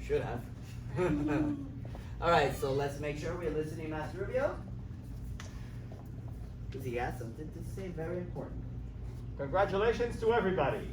Should have. All right, so let's make sure we're listening, Master Rubio. Because he has something to say very important. Congratulations to everybody.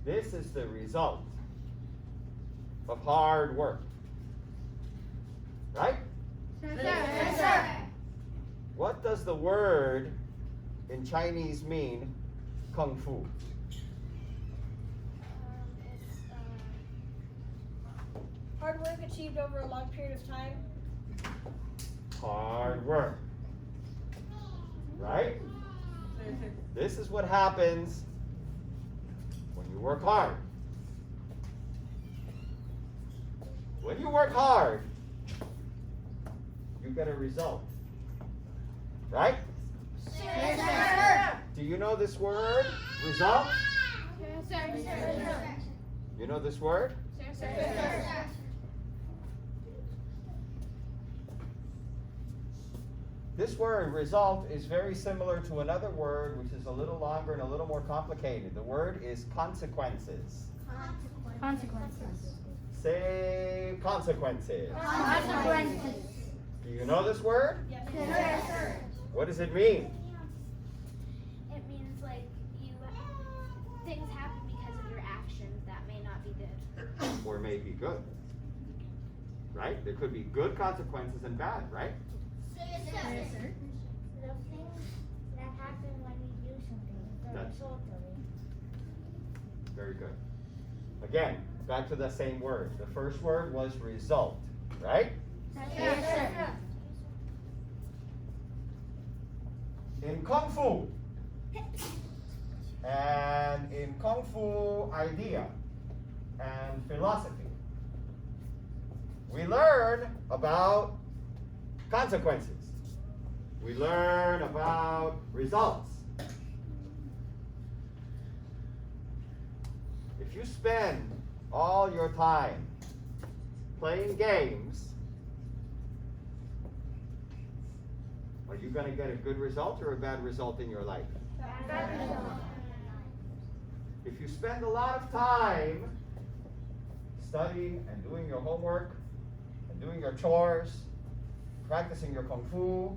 This is the result of hard work. Right? Yes, sir. What does the word in Chinese mean, kung fu? It's hard work achieved over a long period of time. Hard work. Right? This is what happens when you work hard. When you work hard, you get a result. Right? Yes, sir. Do you know this word, result? Yes, sir. You know this word? Yes, sir. This word, result, is very similar to another word which is a little longer and a little more complicated. The word is consequences. Consequences. Say consequences. Consequences. Do you know this word? Yes, sir. What does it mean? It means like things happen because of your actions that may not be good. Or may be good. Right? There could be good consequences and bad, right? Yes, sir. The things that happen when you do something, the That's- result of it. Very good. Again, back to the same word. The first word was result, right? Yes, sir. In Kung Fu, and in Kung Fu idea and philosophy, we learn about consequences. We learn about results. If you spend all your time playing games, are you going to get a good result or a bad result in your life? If you spend a lot of time studying and doing your homework and doing your chores, practicing your kung fu,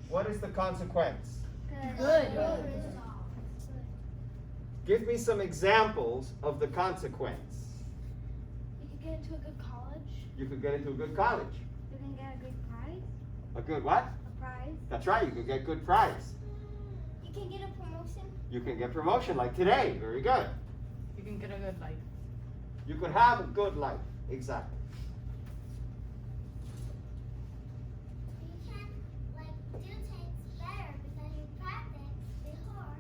what is the consequence? Good. Give me some examples of the consequence. You could get into a good college. You could get into a good college. You can get a good prize. A good what? A prize. That's right, you could get good prize. You can get a promotion. You can get promotion like today. Very good. You can get a good life. You could have a good life. Exactly. You can do things better because you practice before,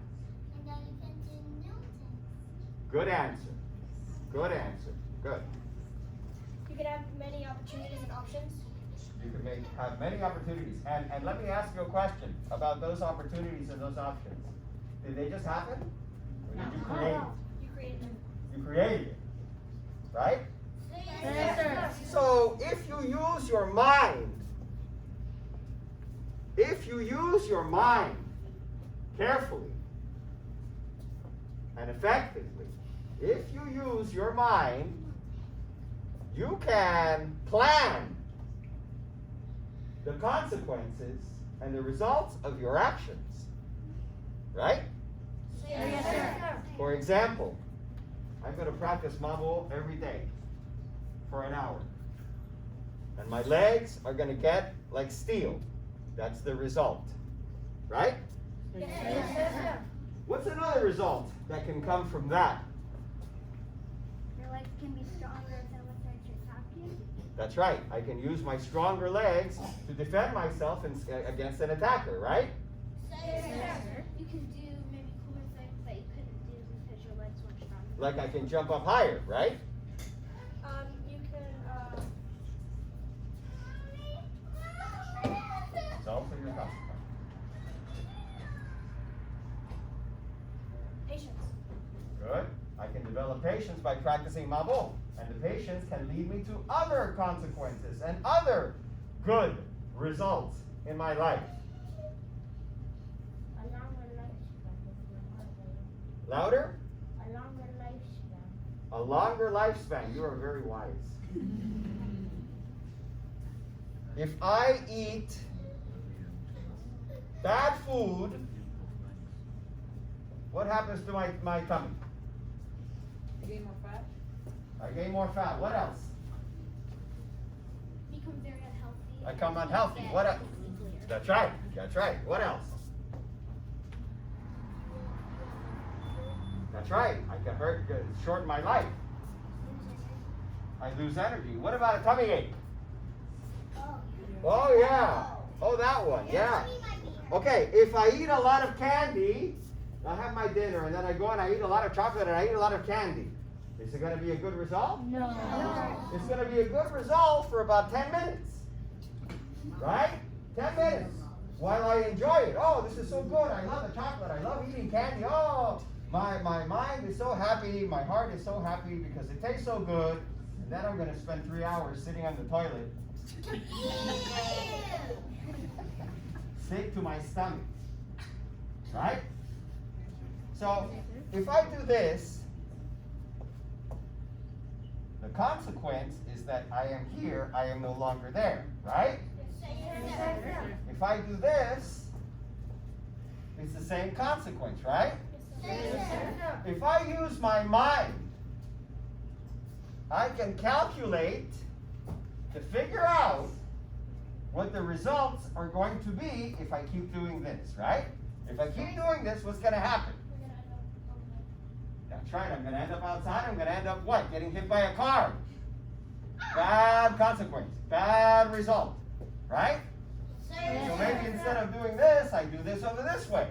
and then you can do new things. Good answer. Good answer. Good. You can have many opportunities and options. You can have many opportunities. And let me ask you a question about those opportunities and those options. Did they just happen? Or did you create it? You create them. You created it. Right? Yes, sir. So if you use your mind, carefully and effectively, if you use your mind, you can plan the consequences and the results of your actions. Right? Yes, sir. For example, I'm going to practice mambo every day for an hour. And my legs are going to get like steel. That's the result. Right? Yes, sir. What's another result that can come from that? Your legs can be stronger if someone starts to attack you. That's right. I can use my stronger legs to defend myself against an attacker, right? Yes, sir. You can do maybe cooler things that you couldn't do because your legs weren't strong enough. Like I can jump up higher, right? You can. It's all for your consequence. Patience. Good. I can develop patience by practicing mambo. And the patience can lead me to other consequences and other good results in my life? A longer lifespan. Louder? A longer lifespan. A longer lifespan. You are very wise. If I eat bad food, what happens to my tummy? You gain more fat? I gain more fat. What else? Become very unhealthy. I come unhealthy. What else? That's right. That's right. What else? That's right. I can shorten my life. I lose energy. What about a tummy ache? Oh yeah. Oh, that one. Yeah. Okay, if I eat a lot of candy, I have my dinner and then I go and I eat a lot of chocolate and I eat a lot of candy. Is it going to be a good result? No. It's going to be a good result for about 10 minutes. Right? 10 minutes. While I enjoy it. Oh, this is so good. I love the chocolate. I love eating candy. Oh, my mind is so happy. My heart is so happy because it tastes so good. And then I'm going to spend 3 hours sitting on the toilet. Sick to my stomach. Right? So, if I do this, the consequence is that I am here, I am no longer there. Right? If I do this, it's the same consequence, right? If I use my mind, I can calculate to figure out what the results are going to be if I keep doing this, right? If I keep doing this, what's going to happen? That's right, I'm going to end up outside. I'm going to end up what? Getting hit by a car. Bad consequence. Bad result. Right? So maybe instead of doing this, I do this over this way.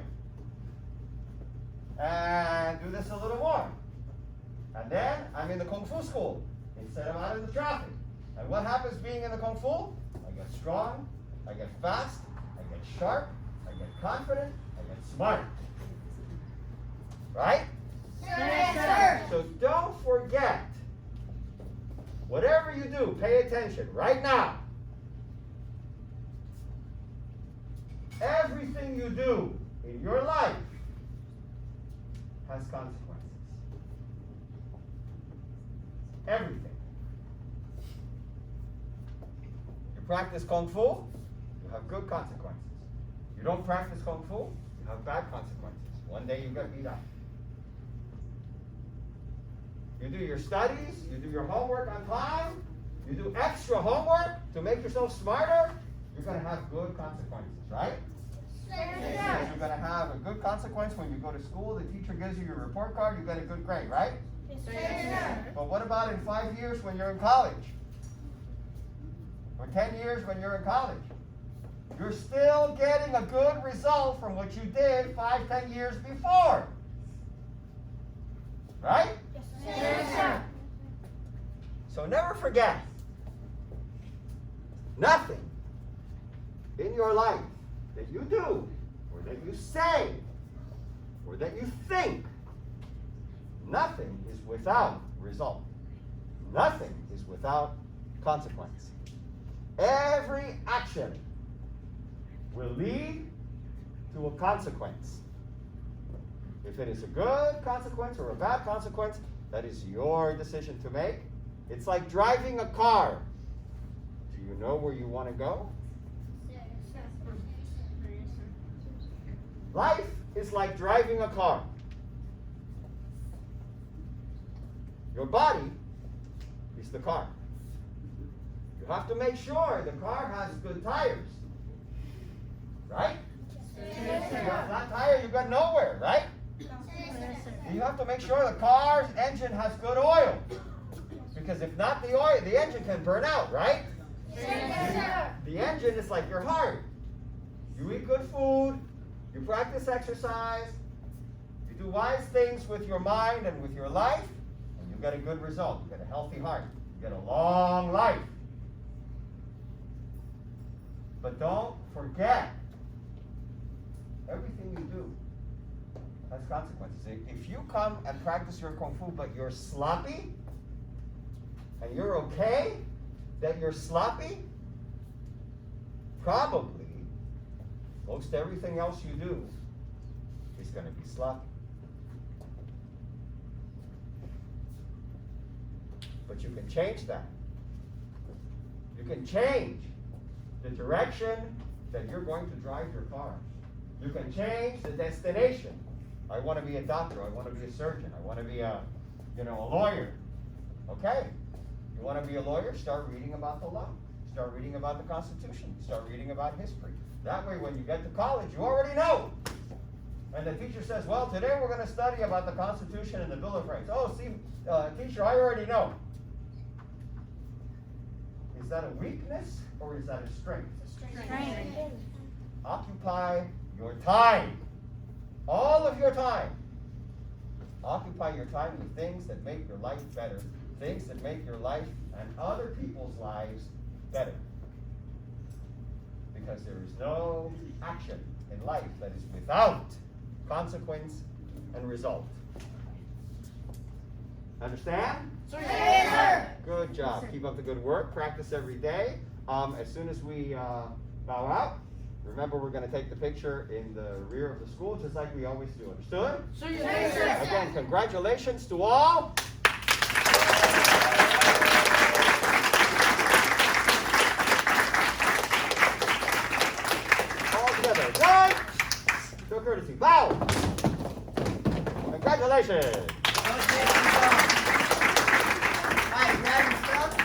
And do this a little more. And then I'm in the Kung Fu school instead of out in the traffic. And what happens being in the Kung Fu? I get strong, I get fast, I get sharp, I get confident, I get smart. Right? So don't forget, whatever you do, pay attention right now. Everything you do in your life has consequences. Everything. You practice Kung Fu, you have good consequences. You don't practice Kung Fu, you have bad consequences. One day you get beat up. You do your studies, you do your homework on time, you do extra homework to make yourself smarter, you're going to have good consequences, right? Yes. You're going to have a good consequence when you go to school, the teacher gives you your report card, you get a good grade, right? Yes. But what about in 5 years when you're in college? Or 10 years when you're in college? You're still getting a good result from what you did 5, 10 years before. Right? Yes. So never forget, nothing in your life that you do, or that you say, or that you think, nothing is without result. Nothing is without consequence. Every action will lead to a consequence. If it is a good consequence or a bad consequence, that is your decision to make. It's like driving a car. Do you know where you want to go? Life is like driving a car. Your body is the car. You have to make sure the car has good tires. Right? If you have a flat tire, you got nowhere, right? You have to make sure the car's engine has good oil. Because if not, the engine can burn out, right? The engine is like your heart. You eat good food, you practice exercise, you do wise things with your mind and with your life, and you get a good result. You get a healthy heart. You get a long life. But don't forget, everything you do has consequences. If you come and practice your Kung Fu, but you're sloppy, and you're okay that you're sloppy, probably most everything else you do is going to be sloppy. But you can change that. You can change the direction that you're going to drive your car. You can change the destination. I want to be a doctor. I want to be a surgeon. I want to be a lawyer. Okay. You want to be a lawyer? Start reading about the law. Start reading about the Constitution. Start reading about history. That way, when you get to college, you already know. And the teacher says, well, today we're going to study about the Constitution and the Bill of Rights. Oh, see, teacher, I already know. Is that a weakness or is that a strength? Strength. Occupy your time. All of your time. Occupy your time with things that make your life better. Things that make your life and other people's lives better. Because there is no action in life that is without consequence and result. Understand? Yes, sir. Good job. Keep up the good work. Practice every day. As soon as we bow out, remember we're going to take the picture in the rear of the school just like we always do. Understood? Yes, sir. Again, congratulations to all. All together. One. Show courtesy. Bow. Congratulations.